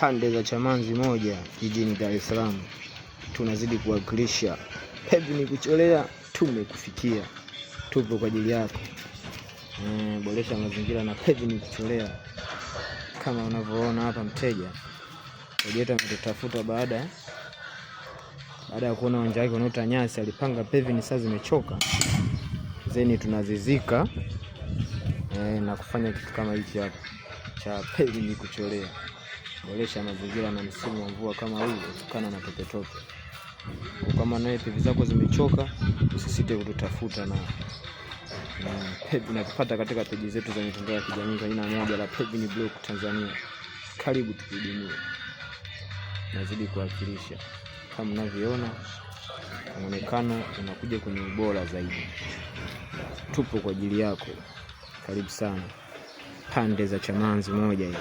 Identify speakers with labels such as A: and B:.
A: pande za Chamanzi moja jijini Dar es Salaam. Tunazidi kuwakilisha Pevin Kucholea, tumekufikia, tupo kwa ajili yako. Boresha mazingira na Pevin Kucholea. Kama unavyoona hapa, mteja ametutafuta baada ya kuona uwanja wake unaota nyasi. Alipanga Pevin sasa zimechoka, zeni tunazizika na kufanya kitu kama hiki hapa cha Pevin Kucholea. Boresha mazingira na msimu wa mvua kama huu kutokana na tope. Kama nawe pevi zako zimechoka, usisite kututafuta na Pevin nakupata katika peji zetu za mitandao ya kijamii kwa jina moja la Pevin Block Tanzania. Karibu tukihudumia. Nazidi kuwakilisha. Kama mnavyoona, muonekano unakuja kwenye ubora zaidi. Tupo kwa ajili yako. Karibu sana. Pande za Chamanzi moja hiyo.